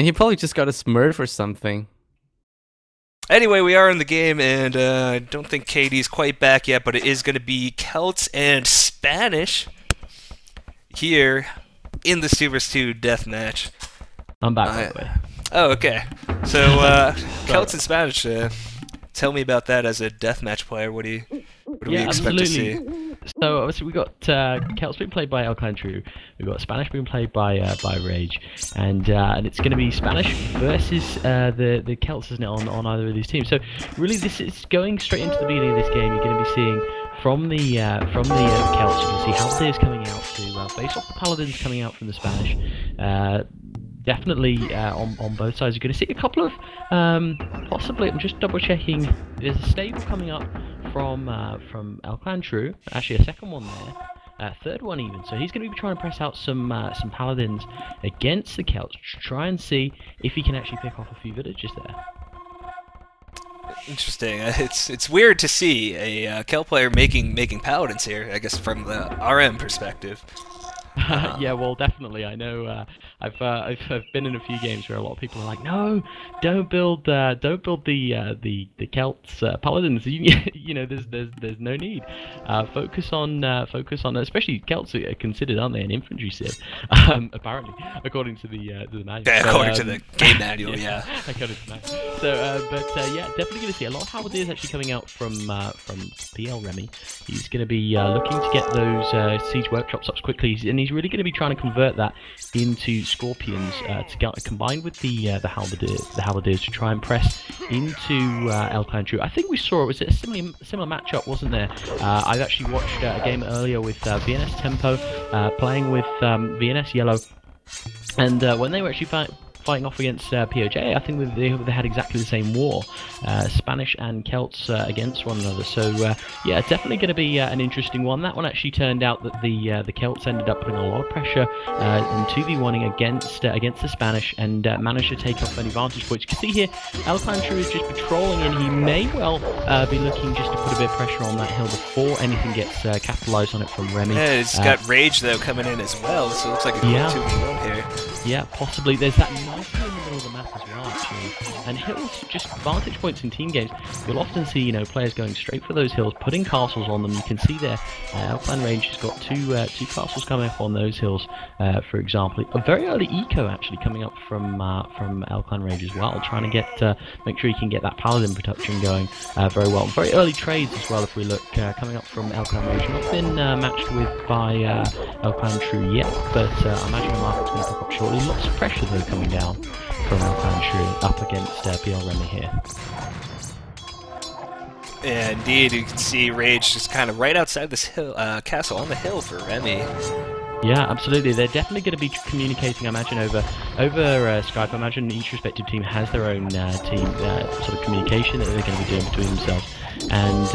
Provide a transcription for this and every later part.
He probably just got a smurf or something. Anyway, we are in the game, and I don't think KD's quite back yet, but it is going to be Celts and Spanish here in the Super 2 deathmatch. I'm back, by the way. Oh, okay. So, Celts and Spanish, tell me about that as a deathmatch player. What do we expect to see? So obviously we got Celts being played by Alcantara, we've got Spanish being played by Rage, and it's going to be Spanish versus the Celts, isn't it, on either of these teams. So really, this is going straight into the beginning of this game. You're going to be seeing from the Celts, you can see Halberdiers coming out to face off the Paladins coming out from the Spanish. Definitely on both sides. You're going to see a couple of possibly. I'm just double checking. There's a stable coming up from Alcantara. Actually, a second one there. Third one even. So he's going to be trying to press out some Paladins against the Celts to try and see if he can actually pick off a few villages there. Interesting. It's weird to see a Celt player making Paladins here. I guess from the RM perspective. Yeah, well, definitely. I know. I've been in a few games where a lot of people are like, "No, don't build the Celts Paladins. You know, there's no need. Focus on especially Celts are considered, aren't they, an infantry civ? Apparently, according to the manual. Yeah, according to the game manual. Yeah. According to the manual. So, yeah, definitely going to see a lot of Halberdiers actually coming out from PL Remy. He's going to be looking to get those siege workshops up quickly, and he's really going to be trying to convert that into Scorpions to get combined with the Halberdiers to try and press into Alcantara. I think we saw it was a similar matchup, wasn't there? I've actually watched a game earlier with VNS Tempo playing with VNS Yellow, and when they were actually fighting off against POJ, I think they had exactly the same war, Spanish and Celts against one another. So yeah, definitely going to be an interesting one. That one actually turned out that the Celts ended up putting a lot of pressure and 2v1ing against the Spanish, and managed to take off any vantage points. You can see here, Alcantara is just patrolling in. He may well be looking just to put a bit of pressure on that hill before anything gets capitalised on it from Remy. Yeah, it's got Rage though coming in as well, so it looks like a good 2v1 here. Yeah, possibly. There's that nice hill in the middle of the map as well, actually. And hills, just vantage points in team games, you'll often see, you know, players going straight for those hills, putting castles on them. You can see there, Alpine Range has got two castles coming up on those hills, for example. A very early eco, actually, coming up from Alpine Range as well, trying to get make sure you can get that Paladin production going very well. Very early trades as well, if we look, coming up from Alpine Range. Not been matched with by Alpine True yet, but I imagine the market's going to pick up shortly. Lots of pressure, though, coming down from Alcantara up against PL Remy here. Yeah, indeed, you can see Rage just kind of right outside this hill, castle on the hill for Remy. Yeah, absolutely. They're definitely going to be communicating, I imagine, over Skype. I imagine each respective team has their own team sort of communication that they're going to be doing between themselves. And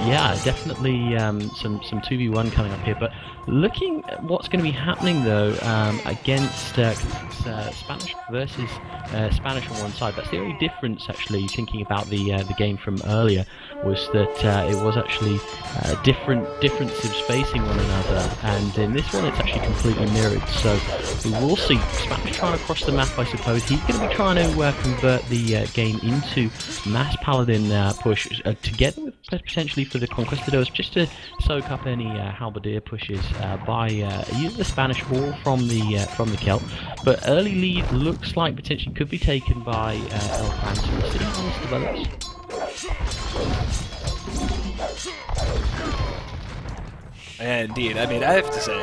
yeah, definitely some 2v1 coming up here. But looking at what's going to be happening, though, against Spanish versus Spanish on one side, that's the only difference, actually, thinking about the game from earlier, was that it was actually different civs facing one another, and in this one it's actually completely mirrored. So we will see Spanish trying to cross the map, I suppose. He's going to be trying to convert the game into mass Paladin push, together with potentially for the Conquistadors, just to soak up any Halberdier pushes by either the Spanish or from the Celt. But early lead looks like potentially could be taken by Elfan, so we'll see how this develops. Indeed, I mean, I have to say,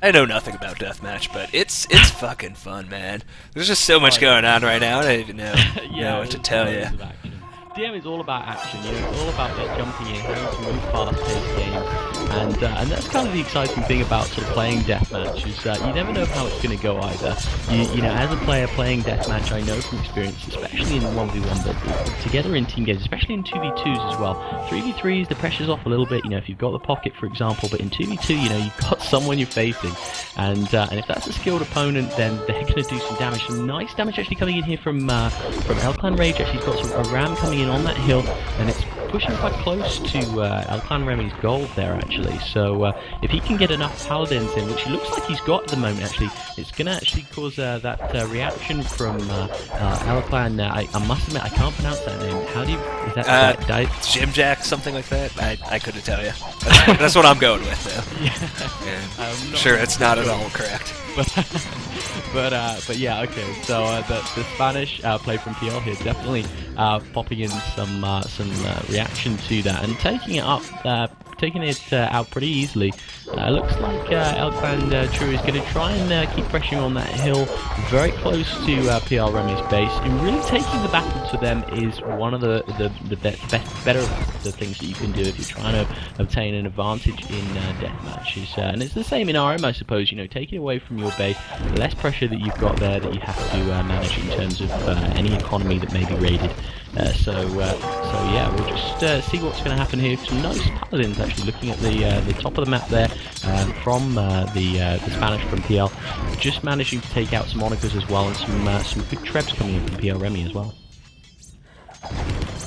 I know nothing about deathmatch, but it's fucking fun, man. There's just so much going on right now. I don't even know, know what to tell you. DM is all about action, you know, it's all about just jumping in, having to move fast-paced games, and that's kind of the exciting thing about sort of playing deathmatch, is you never know how it's going to go either. You know, as a player playing deathmatch, I know from experience, especially in 1v1, but together in team games, especially in 2v2s as well. 3v3s, the pressure's off a little bit, you know, if you've got the pocket, for example, but in 2v2, you know, you've got someone you're facing, and if that's a skilled opponent, then they're going to do some damage. Some nice damage actually coming in here from Elclan Rage. Actually, he's got a ram coming in on that hill, and it's pushing quite close to Alclan Remy's gold there, actually. So if he can get enough paladins in, which it looks like he's got at the moment, actually, it's going to actually cause that reaction from Alclan. I must admit, I can't pronounce that name. How do you... Is that Jim Jack, something like that? I couldn't tell you. That's what I'm going with, though. Yeah. I'm sure it's not at all correct. But yeah, okay. So the Spanish play from PL here definitely popping in some reaction to that and taking it up, taking it out pretty easily. Looks like Alclan True is going to try and keep pressuring on that hill, very close to PL Remy's base. And really taking the battle to them is one of the better the things that you can do if you're trying to obtain an advantage in death matches. And it's the same in RM, I suppose. You know, taking away from your base, less pressure that you've got there that you have to manage in terms of any economy that may be raided. So yeah, we'll just see what's going to happen here. Some nice paladins actually looking at the top of the map there from the Spanish from PL, just managing to take out some Monikers as well, and some good trebs coming in from PL Remy as well.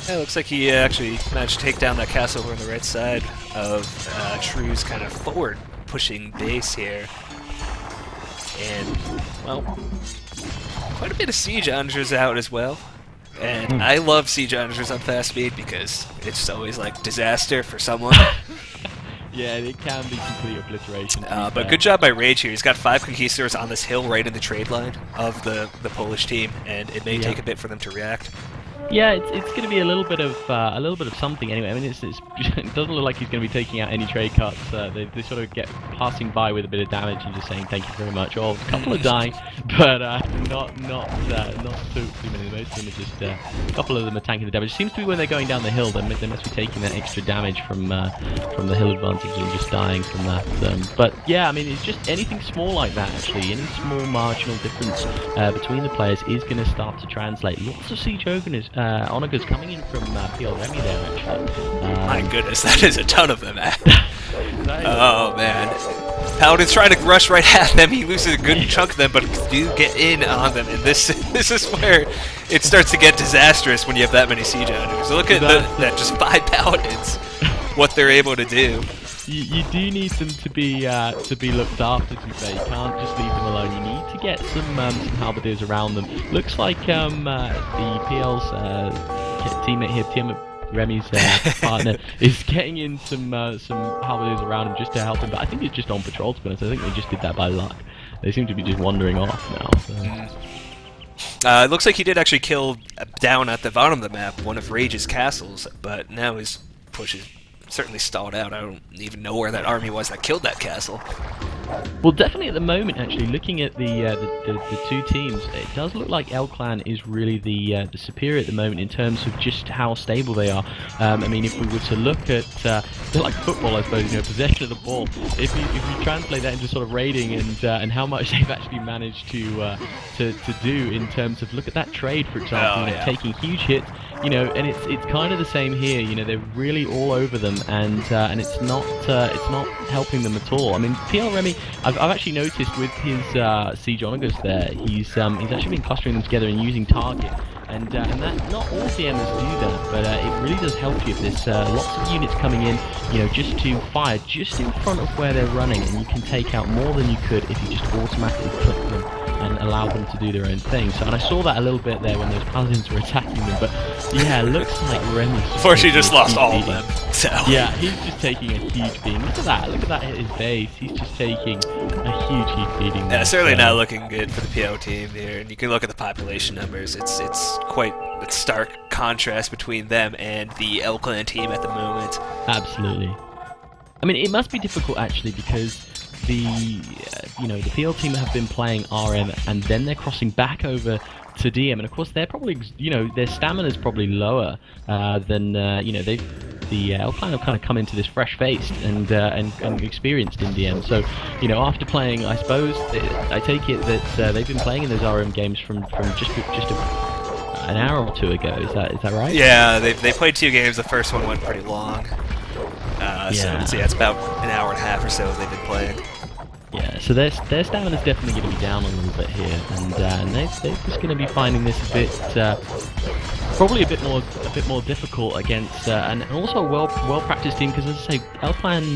Yeah, it looks like he actually managed to take down that castle over on the right side of True's kind of forward pushing base here. And, well, quite a bit of siege onagers out as well. And I love siege onagers on fast speed because it's always like disaster for someone. Yeah, it can be complete obliteration. But good job by Rage here. He's got 5 Conquistadors on this hill right in the trade line of the Polish team, and it may take a bit for them to react. Yeah, it's going to be a little bit of something anyway. I mean, it doesn't look like he's going to be taking out any trade cuts. They sort of get passing by with a bit of damage and just saying thank you very much. Oh, a couple are dying, but not too many. Most of them are just a couple of them are tanking the damage. It seems to be when they're going down the hill, they must be taking that extra damage from the hill advantage and just dying from that. But yeah, I mean, it's just anything small like that. Actually, any small marginal difference between the players is going to start to translate. Lots of siege onagers coming in from PL Remy there, actually. My goodness, that is a ton of them, man. Oh, man. Paladin's trying to rush right at them. He loses a good chunk of them, but do get in on them. And this is where it starts to get disastrous when you have that many siege onagers. So look at that just 5 paladins, what they're able to do. You do need them to be looked after, to be fair. You can't just leave them alone. You need to get some halberdiers around them. Looks like the PL's teammate here, Remy's partner, is getting in some halberdiers around him just to help him. But I think he's just on patrol, to be honest. I think they just did that by luck. They seem to be just wandering off now. So. It looks like he did actually kill down at the bottom of the map one of Rage's castles, but now his push is certainly stalled out. I don't even know where that army was that killed that castle. Well, definitely at the moment, actually, looking at the two teams, it does look like Alclan is really the superior at the moment in terms of just how stable they are. I mean, if we were to look at they're like football, I suppose, you know, possession of the ball. If you translate that into sort of raiding and how much they've actually managed to do in terms of, look at that trade, for example, you know, taking huge hits. You know, and it's kind of the same here. You know, they're really all over them, and it's not helping them at all. I mean, PL Remy, I've actually noticed with his siege onagers there, he's actually been clustering them together and using target, and that not all DMers do that, but it really does help you if there's lots of units coming in, you know, just to fire just in front of where they're running, and you can take out more than you could if you just automatically click them and allow them to do their own thing. So, and I saw that a little bit there when those paladins were attacking them, but yeah, it looks like Remy's Unfortunately, just lost all of them. So. Yeah, he's just taking a huge beating. Look at that at his base. He's just taking a huge beating. Yeah, certainly not looking good for the PO team here. And you can look at the population numbers. It's quite a stark contrast between them and the Alclan team at the moment. Absolutely. I mean, it must be difficult actually, because the PL team have been playing RM and then they're crossing back over to DM, and of course they're probably, you know, their stamina is probably lower than the Alclan have kind of come into this fresh-faced and experienced in DM. So, you know, after playing, I suppose I take it that they've been playing in those RM games from just an hour or two ago. Is that right? Yeah, they played 2 games. The first one went pretty long. So yeah, it's about an hour and a half or so they've been playing. Yeah, so their stamina's definitely going to be down a little bit here, and they're just going to be finding this a bit, probably a bit more difficult against, and also a well practiced team, because as I say, Alpine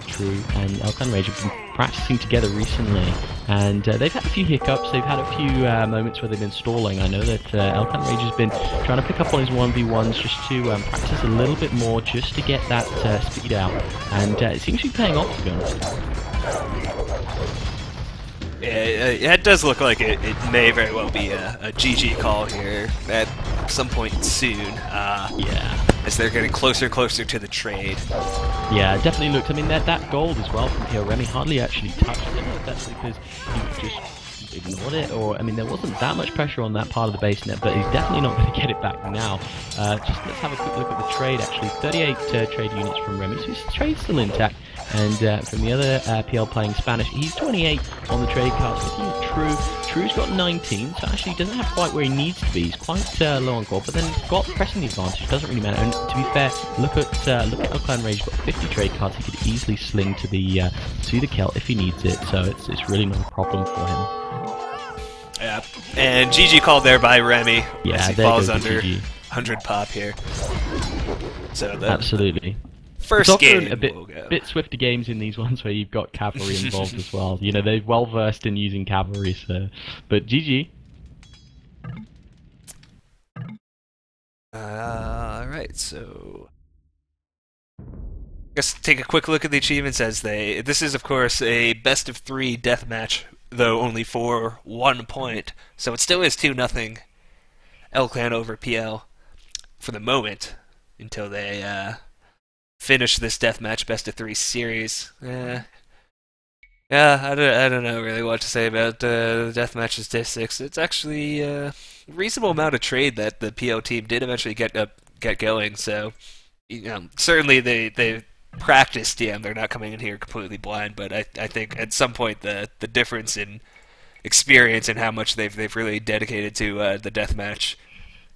True and Alpine Rage have been practicing together recently, and they've had a few hiccups, they've had a few moments where they've been stalling. I know that Alpine Rage has been trying to pick up on his 1v1s just to practice a little bit more, just to get that speed out, and it seems to be paying off, to be honest. Yeah, it does look like it may very well be a GG call here at some point soon. Yeah. As they're getting closer and closer to the trade. Yeah, it definitely looks. I mean, that gold as well from here. Remy hardly actually touched it. I don't know if that's because he just ignored it, or I mean, there wasn't that much pressure on that part of the base net, but he's definitely not going to get it back now. Just let's have a quick look at the trade. Actually, 38 trade units from Remy, so his trade's still intact. And from the other PL playing Spanish, he's 28 on the trade cards. Looking at True's got 19, so actually he doesn't have quite where he needs to be. He's quite low on gold, but then got pressing the advantage. Doesn't really matter. And to be fair, look at Alpine Rage. Got 50 trade cards. He could easily sling to the Kelt if he needs it. So it's really not a problem for him. Yeah, and GG called there by Remy. Yeah, as he there falls goes under GG. 100 pop here. So Absolutely. First game, a bit swifter games in these ones where you've got cavalry involved as well. You know, they're well versed in using cavalry, so. But GG. Alright, so let's take a quick look at the achievements as this is of course a best of 3 deathmatch, though only for 1 point. So it still is 2-0 L-Clan over PL for the moment until they finish this deathmatch best of 3 series. Yeah, I don't know really what to say about the deathmatches day 6. It's actually a reasonable amount of trade that the PL team did eventually get going. So, you know, certainly they practiced. Yeah, they're not coming in here completely blind. But I think at some point the difference in experience and how much they've really dedicated to the deathmatch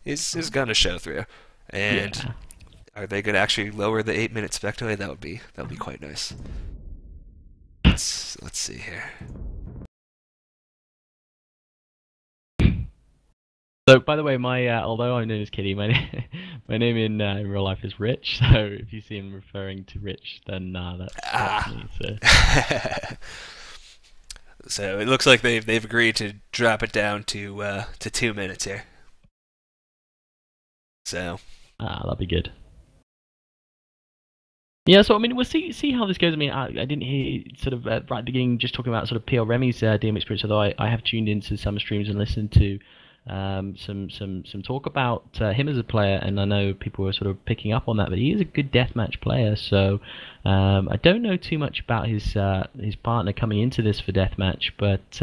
is gonna show through. And Yeah. Are they gonna actually lower the 8-minute spec delay? That would be quite nice. Let's see here. So, by the way, my although I'm known as Kitty, my name in real life is Rich. So, if you see him referring to Rich, then that's me. So. So it looks like they've agreed to drop it down to 2 minutes here. So That'll be good. Yeah, so I mean, we'll see how this goes. I mean, I didn't hear sort of right at the beginning just talking about sort of PL Remy's DM experience, although I have tuned into some streams and listened to some talk about him as a player, and I know people were sort of picking up on that. But he is a good deathmatch player, so I don't know too much about his partner coming into this for deathmatch. But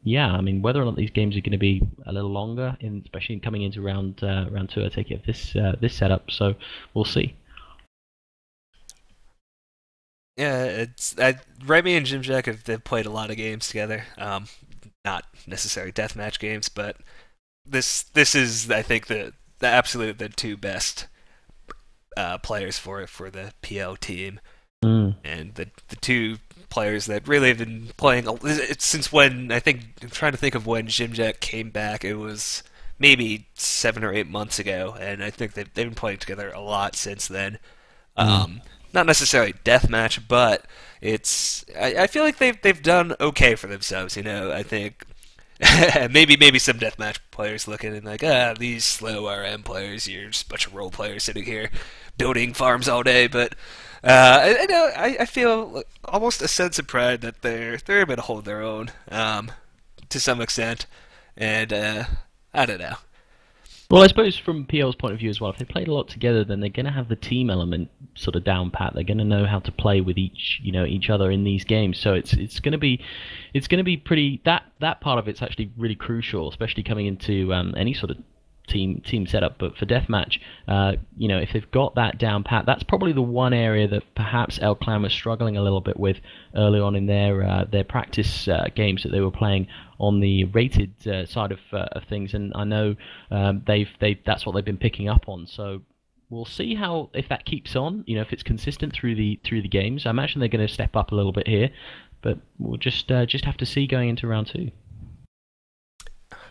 yeah, I mean, whether or not these games are going to be a little longer, especially coming into round 2, I take it of this setup. So we'll see. yeah, it's Remy and Jim Jack have played a lot of games together. Not necessarily deathmatch games, but this is, I think, the absolute the 2 best players for the PL team, and the 2 players that really have been playing since when, I think, I'm trying to think of when Jim Jack came back. It was maybe 7 or 8 months ago, and I think they've been playing together a lot since then. Not necessarily deathmatch, but I feel like they've done okay for themselves. You know, I think maybe some deathmatch players looking and like, these slow RM players, you're just a bunch of role players sitting here building farms all day. But I feel almost a sense of pride that they're able to hold their own to some extent, and I don't know. Well, I suppose from PL's point of view as well, if they played a lot together, then they're going to have the team element sort of down pat. They're going to know how to play with each other in these games. So it's going to be pretty. That part of it's actually really crucial, especially coming into any sort of team setup. But for deathmatch, if they've got that down pat, that's probably the one area that perhaps El Clan was struggling a little bit with early on in their practice games that they were playing on the rated side of things, and I know that's what they've been picking up on. So we'll see if that keeps on. If it's consistent through the games. I imagine they're going to step up a little bit here. but we'll just have to see going into round 2.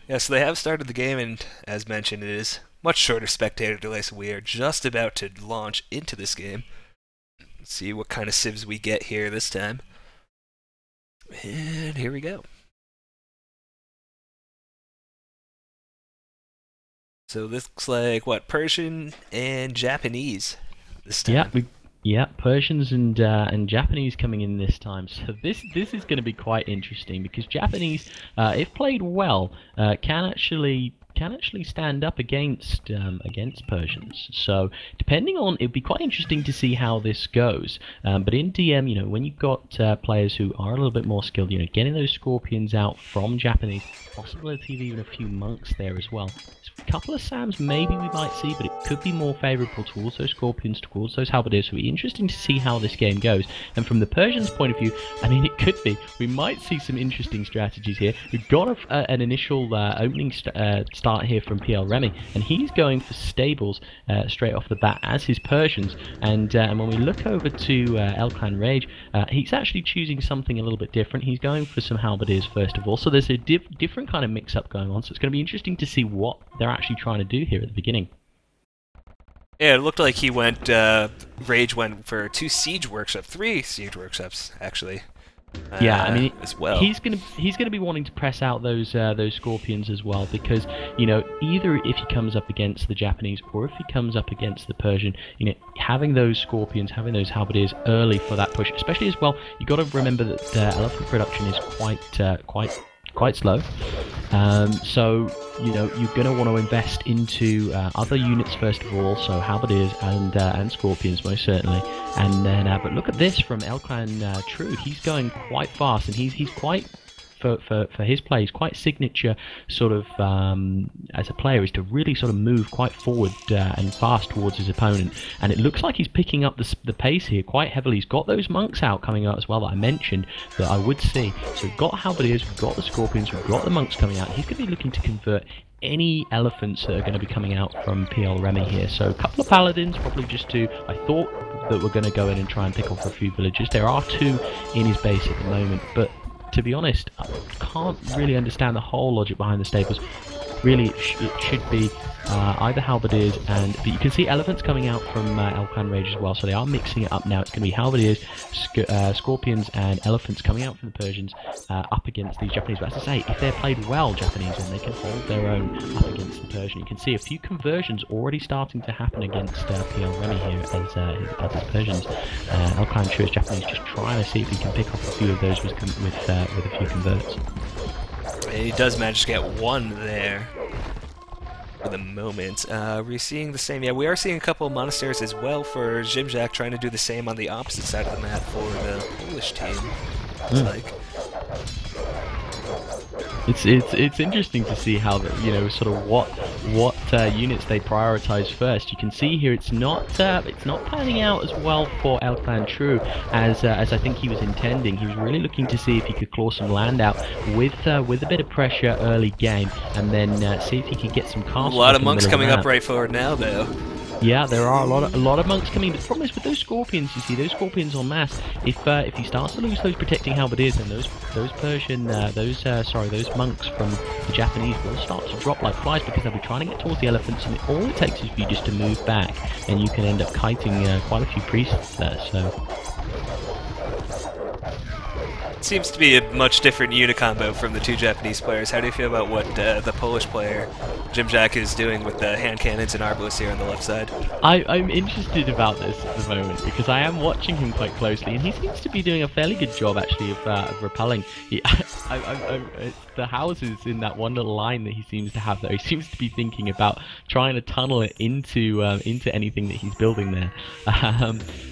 Yeah, so they have started the game, and as mentioned, it is much shorter spectator delay, so we are just about to launch into this game. Let's see what kind of civs we get here this time. And here we go. So this looks like, what, Persian and Japanese this time? Yeah, Persians and Japanese coming in this time. So this is going to be quite interesting, because Japanese, if played well, can actually stand up against Persians. So depending on, it'd be quite interesting to see how this goes. But in DM, you know, when you've got players who are a little bit more skilled, you know, getting those scorpions out from Japanese, possibility of even a few monks there as well. So a couple of SAMs maybe we might see, but it could be more favourable towards those scorpions, towards those halberdiers. So it'll be interesting to see how this game goes. And from the Persians' point of view, I mean, it could be. We might see some interesting strategies here. We've got an initial opening start here from PL Remy, and he's going for stables straight off the bat as his Persians. And when we look over to Elclan Rage, he's actually choosing something a little bit different. He's going for some halberdiers first of all. So there's a different kind of mix-up going on. So it's going to be interesting to see what they're actually trying to do here at the beginning. Yeah, it looked like he went, Rage went for 2 siege workshops, 3 siege workshops, actually. Yeah, I mean, as well. he's gonna be wanting to press out those scorpions as well, because, you know, either if he comes up against the Japanese or if he comes up against the Persian, you know, having those scorpions, having those halberdiers early for that push, especially as well, you got to remember that elephant production is quite slow. So, you know, you're going to want to invest into other units first of all, so halberdiers and scorpions most certainly. And then, but look at this from Elclan True. He's going quite fast, and he's quite, for his play, he's quite signature sort of as a player, is to really sort of move quite forward and fast towards his opponent. And it looks like he's picking up the pace here quite heavily. He's got those monks out coming out as well that I mentioned that I would see. So we've got halberdiers, we've got the scorpions, we've got the monks coming out. He's going to be looking to convert any elephants that are going to be coming out from PL Remy here. So a couple of paladins, probably just 2. I thought that we're going to go in and try and pick off a few villagers. There are 2 in his base at the moment, but to be honest, I can't really understand the whole logic behind the stables. Really, it should be either halberdiers but you can see elephants coming out from Elclan Rage as well, so they are mixing it up now. It's going to be halberdiers, scorpions and elephants coming out from the Persians up against these Japanese. But as I say, if they're played well, Japanese, then they can hold their own up against the Persian. You can see a few conversions already starting to happen against PL Remy here as his Persians. Elclan True as Japanese, just trying to see if he can pick off a few of those with a few converts. He does manage to get 1 there for the moment. We're seeing the same. Yeah, we are seeing a couple of monasteries as well for Zimjak, trying to do the same on the opposite side of the map for the Polish team. It's like, it's interesting to see how you know, sort of what units they prioritize first. You can see here it's not panning out as well for Elclan True as I think he was intending. He was really looking to see if he could claw some land out with a bit of pressure early game, and then see if he could get some castles. A lot of monks coming up right forward now, though. Yeah, there are a lot of monks coming. But the problem is with those scorpions, you see, those scorpions en masse, if he starts to lose those protecting halberdiers, then those monks from the Japanese will start to drop like flies, because they'll be trying to get towards the elephants, and all it takes is for you just to move back, and you can end up kiting quite a few priests there. So seems to be a much different unit combo from the 2 Japanese players. How do you feel about what the Polish player Zimjak is doing with the hand cannons and arbalest here on the left side? I'm interested about this at the moment, because I am watching him quite closely, and he seems to be doing a fairly good job actually of repelling. The houses in that one little line that he seems to have there, he seems to be thinking about trying to tunnel it into anything that he's building there.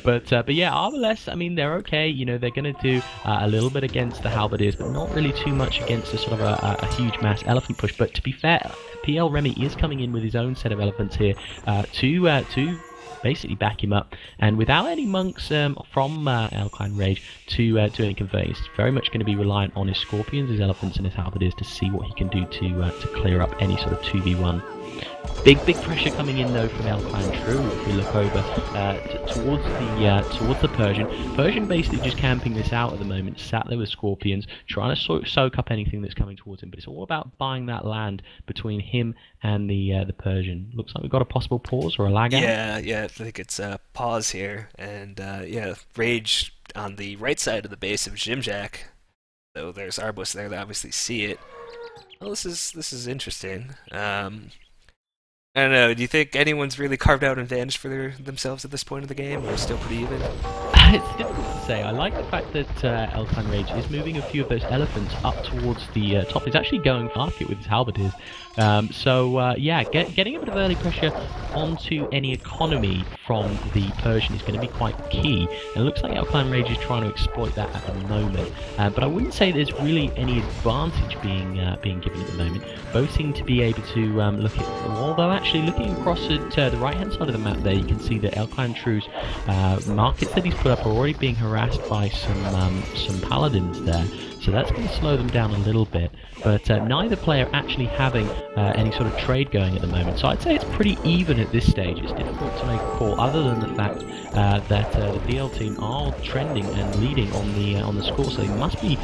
But yeah, arbalest, I mean, they're okay. You know, they're going to do a little bit against the halberdiers, but not really too much against a sort of a huge mass elephant push. But to be fair, PL Remy is coming in with his own set of elephants here to basically back him up, and without any monks from Elclan Rage to any converting. He's very much going to be reliant on his scorpions, his elephants and his halberdiers to see what he can do to clear up any sort of 2v1. Big pressure coming in though from Clan True. If we look over towards the Persian. Persian basically just camping this out at the moment, sat there with Scorpions, trying to soak up anything that's coming towards him. But it's all about buying that land between him and the Persian. Looks like we've got a possible pause or a lag out. Yeah, I think it's a pause here, and yeah, Rage on the right side of the base of Jimjack. So there's Arbus there that obviously see it. Well, this is interesting. I don't know, do you think anyone's really carved out an advantage for themselves at this point of the game, or still pretty even? It's difficult to say. I like the fact that Clan Rage is moving a few of those elephants up towards the top. He's actually going for it with his halberdiers. Yeah, getting a bit of early pressure onto any economy from the Persian is going to be quite key. And it looks like Clan Rage is trying to exploit that at the moment. But I wouldn't say there's really any advantage being given at the moment. Both seem to be able to look at, although actually looking across at the right-hand side of the map there, you can see that Clan True's markets that he's put up are already being harassed by some paladins there. So that's going to slow them down a little bit, but neither player actually having any sort of trade going at the moment. So I'd say it's pretty even at this stage. It's difficult to make a call, other than the fact that the PL team are trending and leading on the score, so they must be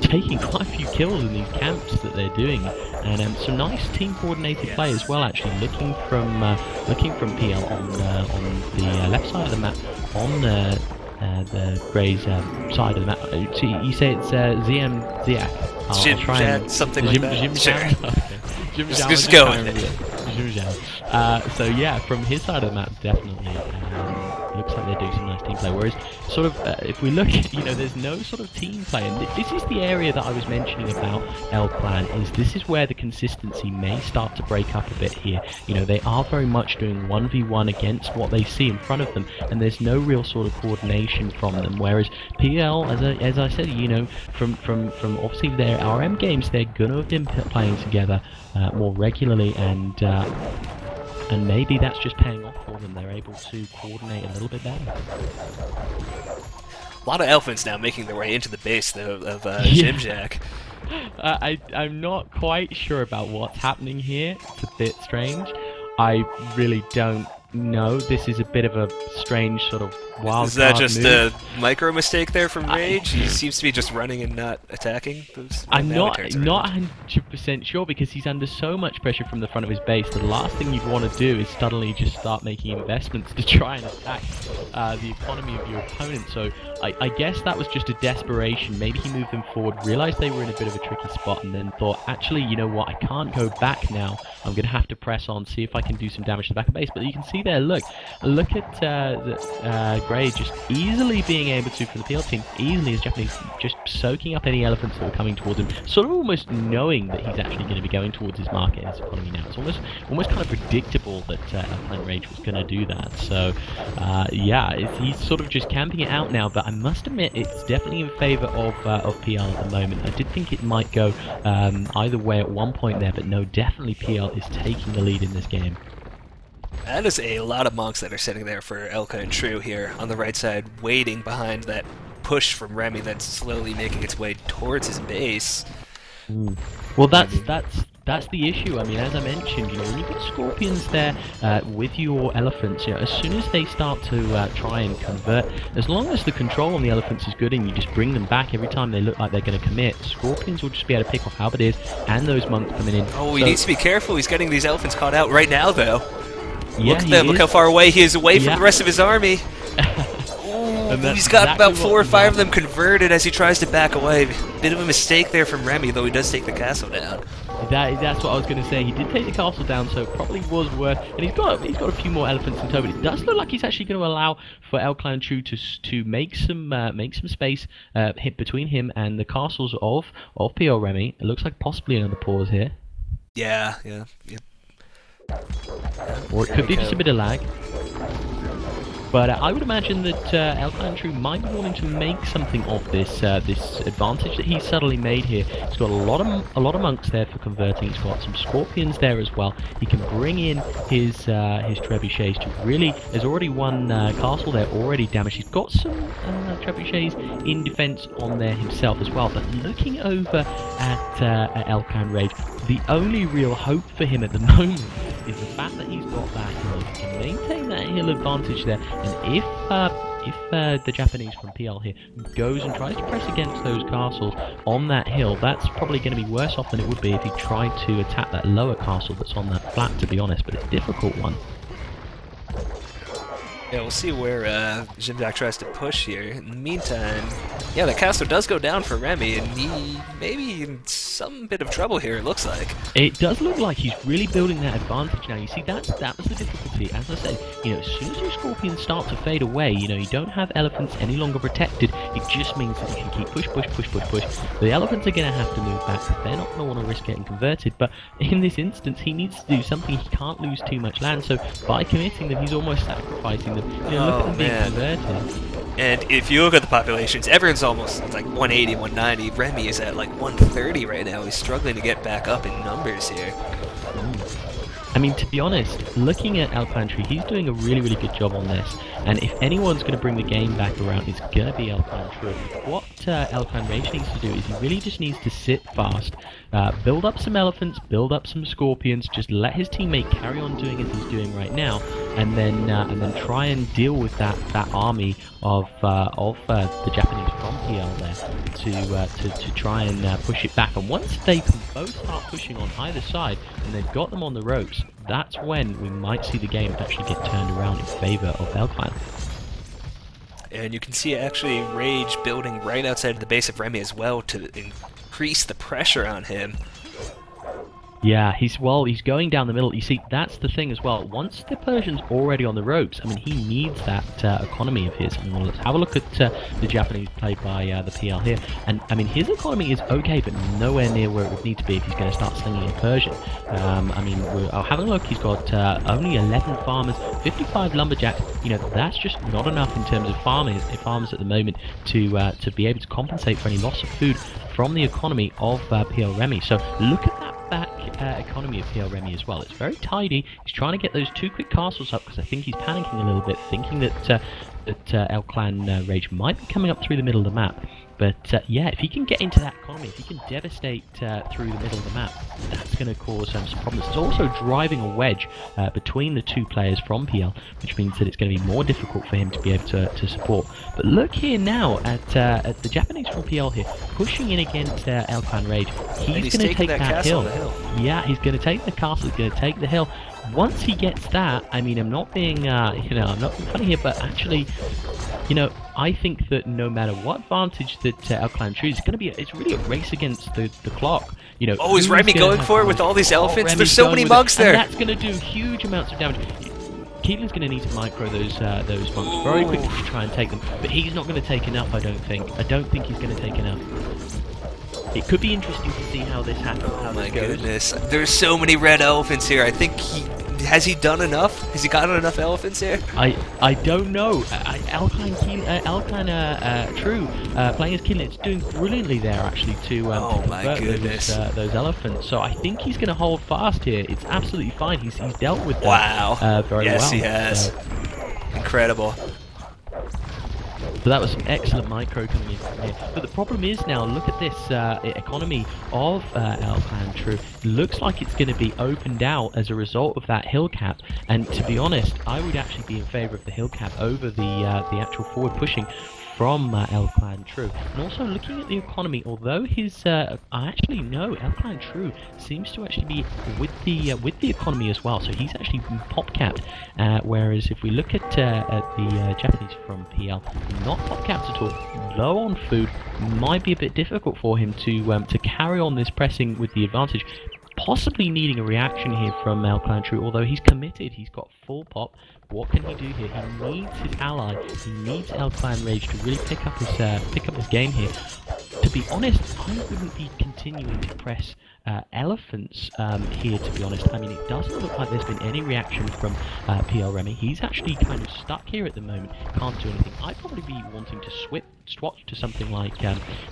taking quite a few kills in these camps that they're doing. And some nice team coordinated play as well, actually looking from PL on the left side of the map, on the Grey's side of the map. So you say it's Ziak. I'll try and something like that. Sure. Just go with it. So yeah, from his side of the map, definitely looks like they're doing some nice team play. Whereas, sort of, if we look, there's no sort of team play, and this is the area that I was mentioning about Clan. This is where the consistency may start to break up a bit here. They are very much doing 1v1 against what they see in front of them, and there's no real sort of coordination from them. Whereas PL, as I said, from obviously their RM games, they're gonna have been playing together more regularly, and maybe that's just paying off for them. They're able to coordinate a little bit better. A lot of elephants now making their way into the base though of Jimjack. I'm not quite sure about what's happening here. It's a bit strange. I really don't know. This is a bit of a strange sort of wild. Is that just move. a micro mistake there from Rage? He seems to be just running and not attacking. I'm not 100% sure, because he's under so much pressure from the front of his base. The last thing you'd want to do is suddenly just start making investments to try and attack the economy of your opponent. So I guess that was just a desperation. Maybe he moved them forward, realized they were in a bit of a tricky spot, and then thought, actually, you know what, I can't go back now. I'm going to have to press on, see if I can do some damage to the back of the base. But you can see there, look at Grey just easily being able to, for the PL team, easily as Japanese, just soaking up any elephants that are coming towards him, sort of almost knowing that he's actually going to be going towards his market and his economy now. It's almost kind of predictable that Clan Rage was going to do that. So yeah, he's sort of just camping it out now. But I must admit, it's definitely in favour of PL at the moment. I did think it might go either way at one point there, but no, definitely PL is taking the lead in this game. That is a lot of monks that are sitting there for Elka and True here on the right side, waiting behind that push from Remy that's slowly making its way towards his base. Well, that's the issue. I mean, as I mentioned, when you've got Scorpions there with your elephants, as soon as they start to try and convert, as long as the control on the elephants is good and you just bring them back every time they look like they're going to commit, Scorpions will just be able to pick off halberdiers and those monks coming in. Oh, he needs to be careful. He's getting these elephants caught out right now, though. Yeah, look at them. Look how far away he is away from the rest of his army. He's got about 4 or 5 of them converted as he tries to back away. Bit of a mistake there from Remy, though he does take the castle down. That's what I was going to say. He did take the castle down, so it probably was worth. And he's got a few more elephants in tow, but it does look like he's actually going to allow for Clan True to make some space hit between him and the castles of PL Remy. It looks like possibly another pause here. Yeah. Or it could be just a bit of lag. But I would imagine that Clan True might be wanting to make something of this this advantage that he's suddenly made here. He's got a lot of monks there for converting. He's got some scorpions there as well. He can bring in his trebuchets to really. There's already one castle there already damaged. He's got some trebuchets in defense on there himself as well. But looking over at Clan Rage, the only real hope for him at the moment is the fact that he's got that hill. He can maintain that hill advantage there, and if the Japanese from PL here goes and tries to press against those castles on that hill, that's probably going to be worse off than it would be if he tried to attack that lower castle that's on that flat, to be honest, but it's a difficult one. Yeah, we'll see where Jimdak tries to push here. In the meantime, yeah, the castle does go down for Remy, and he maybe in some bit of trouble here, it looks like. It does look like he's really building that advantage now. You see, that was the difficulty. As I said, as soon as your scorpions start to fade away, you don't have elephants any longer protected. It just means that you can keep push. The elephants are going to have to move back because they're not going to want to risk getting converted. But in this instance, he needs to do something. He can't lose too much land. So by committing them, he's almost sacrificing them. Look at them being converted. And if you look at the populations, everyone's almost like 180, 190. Remy is at like 130 right now. He's struggling to get back up in numbers here. I mean, to be honest, looking at Alpantry, he's doing a really good job on this. And if anyone's going to bring the game back around, it's going to be Alpantry. What Alpan Rage needs to do is he really just needs to sit fast, build up some elephants, build up some scorpions, just let his teammate carry on doing as he's doing right now, and then try and deal with that army of the Japanese from PL there to try and push it back. And once they can both start pushing on either side and they've got them on the ropes, that's when we might see the game actually get turned around in favour of Elclan. And you can see actually Rage building right outside of the base of Remy as well to increase the pressure on him. Yeah, he's going down the middle. You see, that's the thing as well. Once the Persian's already on the ropes, I mean, he needs that economy of his. I mean, let's have a look at the Japanese play by the PL here. And, I mean, his economy is okay, but nowhere near where it would need to be if he's going to start slinging a Persian. I mean, I'll have a look. He's got only 11 farmers, 55 lumberjacks. That's just not enough in terms of farmers at the moment to be able to compensate for any loss of food from the economy of PL Remy. So look at that back economy of PL Remy as well. It's very tidy. He's trying to get those 2 quick castles up because I think he's panicking a little bit, thinking that Elclan Rage might be coming up through the middle of the map. But yeah, if he can get into that economy, if he can devastate through the middle of the map, that's going to cause some problems. It's also driving a wedge between the 2 players from PL, which means that it's going to be more difficult for him to be able to support. But look here now at the Japanese from PL here, pushing in against Elclan Rage. He's going to take that hill. Yeah, he's going to take the castle, he's going to take the hill. Once he gets that, I mean, I'm not being, I'm not being funny here, but actually, I think that no matter what advantage that Elclan chooses, it's really a race against the clock. Oh, is Remy going for it with all these elephants? There's so many monks there. And that's going to do huge amounts of damage. Keelan's going to need to micro those monks very quickly to try and take them, but he's not going to take enough, I don't think. I don't think he's going to take enough. It could be interesting to see how this happens. Oh my goodness. There's so many red elephants here. I think has he done enough? Has he gotten enough elephants here? I don't know. Elclan True playing as Keelan, it's doing brilliantly there actually to convert those elephants. So I think he's going to hold fast here. It's absolutely fine. He's dealt with that very well. Yes, he has. Incredible. So that was some excellent micro coming in from here. But the problem is now, look at this economy of Elclan True. Looks like it's going to be opened out as a result of that hill cap. And to be honest, I would actually be in favour of the hill cap over the actual forward pushing from Elclan True. And also looking at the economy, although his actually no, Elclan True seems to actually be with the economy as well. So he's actually pop capped. Whereas if we look at the Japanese from PL, not pop capped at all, low on food, might be a bit difficult for him to carry on this pressing with the advantage. Possibly needing a reaction here from Elclan True, although he's committed, he's got full pop. What can he do here? He needs his ally. He needs Elclan Rage to really pick up his game here. To be honest, I wouldn't be continuing to press elephants here, to be honest. I mean, it doesn't look like there's been any reaction from PL Remy. He's actually kind of stuck here at the moment, can't do anything. I'd probably be wanting to swatch to something like,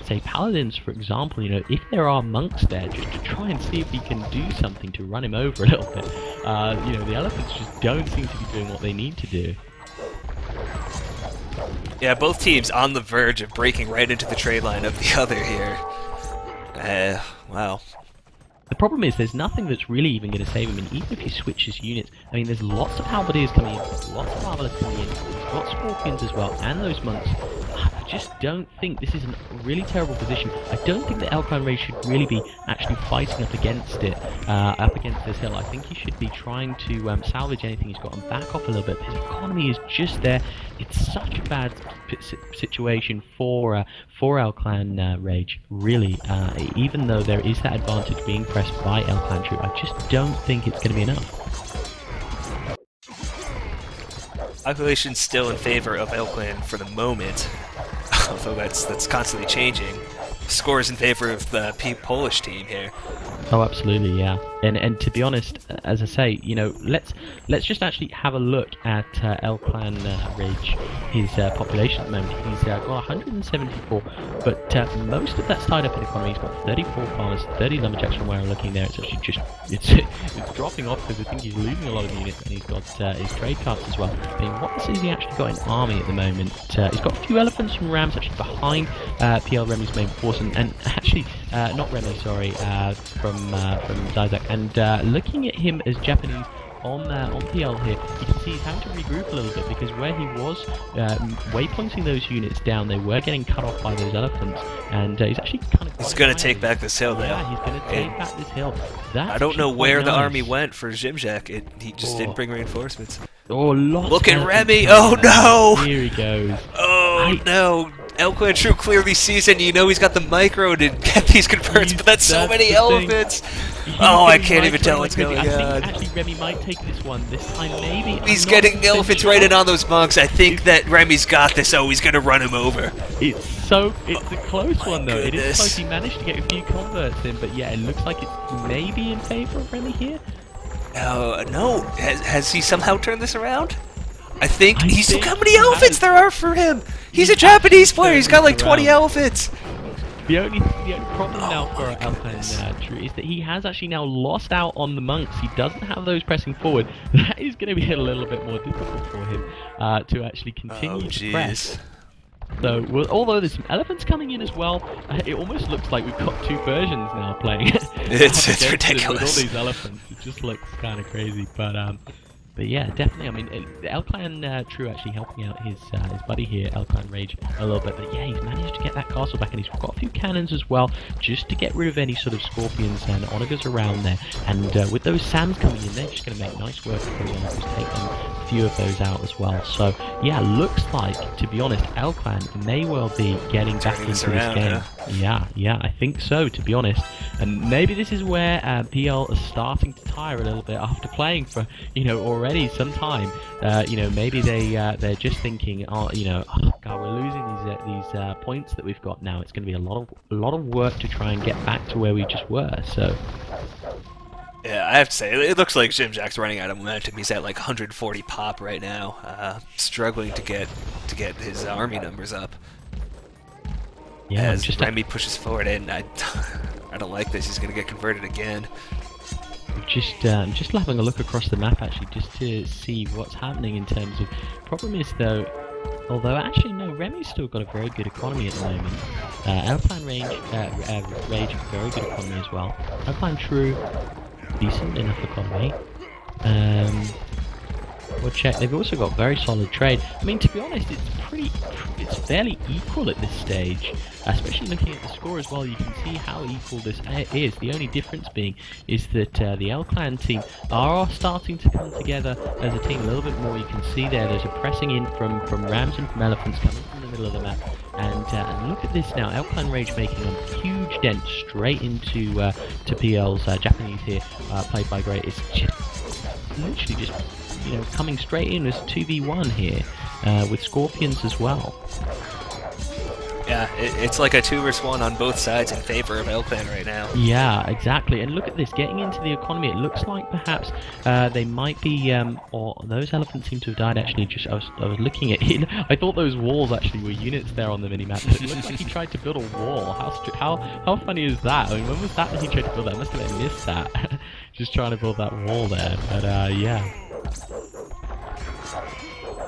say, Paladins, for example. If there are monks there, just to try and see if he can do something to run him over a little bit. The elephants just don't seem to be doing what they need to do. Yeah, both teams on the verge of breaking right into the trade line of the other here. Wow. The problem is there's nothing that's really even going to save him, and even if he switches units, I mean, there's lots of halberdiers coming in, lots of marvelous coming in, he's got scorpions as well, and those monks. I just don't think this is a really terrible position. I don't think the Alpine Raid should really be actually fighting up against it, up against this hill. I think he should be trying to salvage anything he's got and back off a little bit. His economy is just there. It's such a bad situation for L-Clan Rage, really. Even though there is that advantage being pressed by L-Clan Troop, I just don't think it's going to be enough. Population's still in favor of L-Clan for the moment, although that's constantly changing. Scores in favor of the Polish team here. Oh, absolutely, yeah. And to be honest, as I say, you know, let's just actually have a look at L-Clan Rage, his population at the moment. He's got 174, but most of that's tied up in economy. He's got 34 farmers, 30 lumberjacks from where I'm looking there. It's actually just, it's dropping off because I think he's losing a lot of units, and he's got his trade carts as well. I mean, what has he actually got in army at the moment? He's got a few elephants from Rams actually behind PL Remy's main force, and actually, not Remy, sorry, from Zizek. And looking at him as Japanese on PL here, you can see he's having to regroup a little bit, because where he was waypointing those units down, they were getting cut off by those elephants, and he's actually kind of... He's going to take back this hill now. Yeah, he's going to take back this hill. I don't know where the army went for Zimzak. He just didn't bring reinforcements. Oh, look at Remy! Oh no! Here he goes. Oh no! L-Clan Troop clearly sees it, and you know he's got the micro to get these converts, but that's so many elephants! Oh, I can't even tell what's going on. I think actually Remy might take this one this time, maybe. He's getting elephants right in on those monks. I think that Remy's got this. Oh, he's gonna run him over. It's a close one though. It is close. He managed to get a few converts in, but yeah, it looks like it's maybe in favor of Remy here. No. Has he somehow turned this around? I think look how many elephants there are for him. He's a Japanese player. He's got like 20 elephants. The only problem now for Alpine Troop is that he has actually now lost out on the monks. He doesn't have those pressing forward. That is going to be a little bit more difficult for him to actually continue to press. So, although there's some elephants coming in as well, it almost looks like we've got two versions now playing. It's ridiculous. With all these elephants, it just looks kind of crazy. But yeah, definitely. I mean, L-Clan True actually helping out his buddy here, L-Clan Rage, a little bit. But yeah, he's managed to get that castle back, and he's got a few cannons as well, just to get rid of any sort of scorpions and onagers around there. And with those Sams coming in, they're just going to make nice work of those onagers, take them a few of those out as well. So yeah, looks like, to be honest, L-Clan may well be getting back into this game. Huh? Yeah, I think so, to be honest. And maybe this is where PL is starting to tire a little bit after playing for, already some time. Maybe they're just thinking, oh god, we're losing these points that we've got now. It's going to be a lot of work to try and get back to where we just were. So. Yeah, I have to say, it looks like Zimzak's running out of momentum. He's at like 140 pop right now, struggling to get his army numbers up. Yeah, as Remy pushes forward, and I don't like this. He's going to get converted again. Just having a look across the map actually, just to see what's happening in terms of. Problem is though, although actually no, Remy's still got a very good economy at the moment. Alpine Rage, very good economy as well. Alpine True, decent enough economy. We'll check. They've also got very solid trade. I mean, to be honest, it's fairly equal at this stage, especially looking at the score as well. You can see how equal this is. The only difference being is that the L-Clan team are starting to come together as a team a little bit more. You can see there's a pressing in from Rams and from Elephants coming from the middle of the map. And look at this now, L-Clan Rage making a huge dent straight into to PL's Japanese here, played by Great. It's literally just coming straight in as 2v1 here, with Scorpions as well. Yeah, it's like a 2 vs 1 on both sides in favor of L-Clan right now. Yeah, exactly. And look at this, getting into the economy, it looks like perhaps they might be, or those elephants seem to have died actually. I was looking at it, I thought those walls actually were units there on the minimap, but it looks like he tried to build a wall. How funny is that? I mean, when was that he tried to build that? I must have missed that. Just trying to build that wall there, but yeah.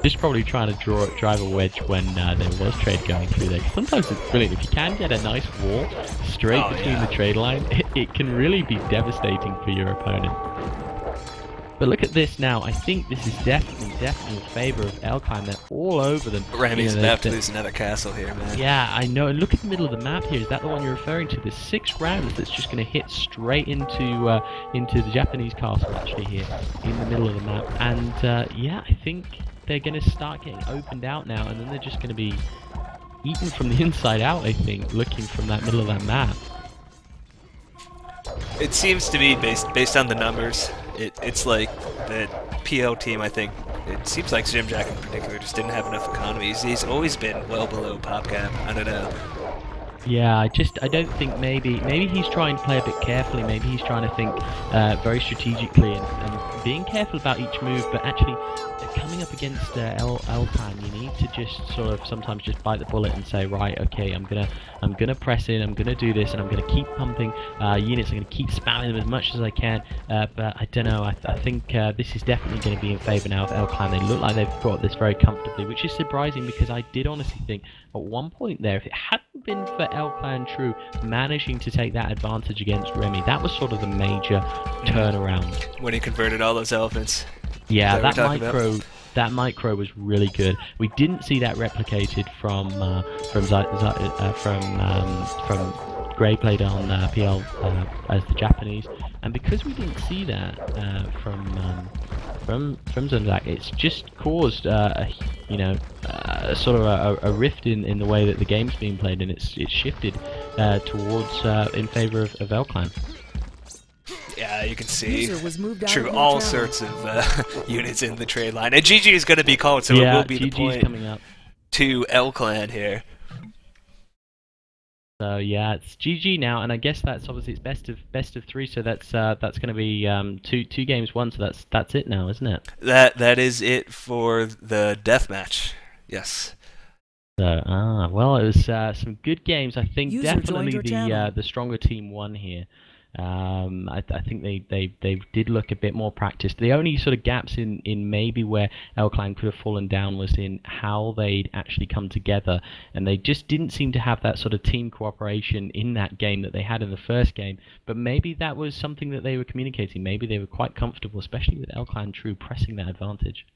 Just probably trying to drive a wedge when there was trade going through there. Sometimes it's brilliant. If you can get a nice wall straight between the trade line, it can really be devastating for your opponent. But look at this now. I think this is definitely in favour of Elkheim. They're all over them. Remy's about to lose another castle here, man. Yeah, I know. And look at the middle of the map here. Is that the one you're referring to? There's 6 rounds that's just going to hit straight into the Japanese castle, actually, here in the middle of the map. And yeah, I think they're going to start getting opened out now, and then they're just going to be eaten from the inside out, I think, looking from that middle of that map. It seems to be based on the numbers. It's like the PL team, I think. It seems like Zimjack in particular just didn't have enough economies. He's always been well below PopCap. I don't know. Yeah, I don't think maybe he's trying to play a bit carefully. Maybe he's trying to think very strategically and being careful about each move. But actually, coming up against Elkheim, you need to just sort of sometimes just bite the bullet and say, right, okay, I'm gonna press in, I'm gonna do this, and I'm gonna keep pumping units. I'm gonna keep spamming them as much as I can. But I don't know. I think this is definitely going to be in favour now of Elkheim. They look like they've got this very comfortably, which is surprising because I did honestly think at one point there, if it hadn't been for Elkheim True managing to take that advantage against Remy, that was sort of the major turnaround. When he converted all those elephants. Yeah, that micro was really good. We didn't see that replicated from Grey played on PL as the Japanese, and because we didn't see that from Zundak, it's just caused sort of a rift in the way that the game's being played, and it's shifted towards in favour of Elkheim. Yeah, you can see through all sorts of units in the trade line. And GG is going to be called, so it will be the point coming up to L-Clan here. So yeah, it's GG now, and I guess that's obviously it's best of 3, so that's going to be two games won, so that's it now, isn't it? That is it for the deathmatch. Yes. So well, it was some good games. I think definitely the stronger team won here. I think they did look a bit more practiced. The only sort of gaps in maybe where Elkheim could have fallen down was in how they'd actually come together, and they just didn't seem to have that sort of team cooperation in that game that they had in the first game. But maybe that was something that they were communicating. Maybe they were quite comfortable, especially with Elkheim True pressing that advantage.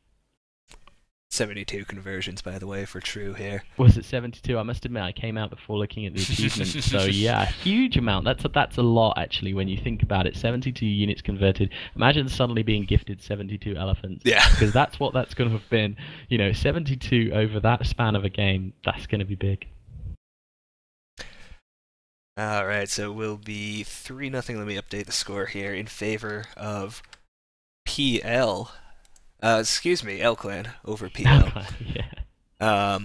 72 conversions, by the way, for True here. Was it 72? I must admit, I came out before looking at the achievements. So yeah, a huge amount. That's a lot, actually, when you think about it. 72 units converted. Imagine suddenly being gifted 72 elephants. Yeah. Because that's what that's going to have been. 72 over that span of a game. That's going to be big. All right, so it will be 3-0. Let me update the score here in favor of PL. Excuse me, L-Clan over PL. Yeah.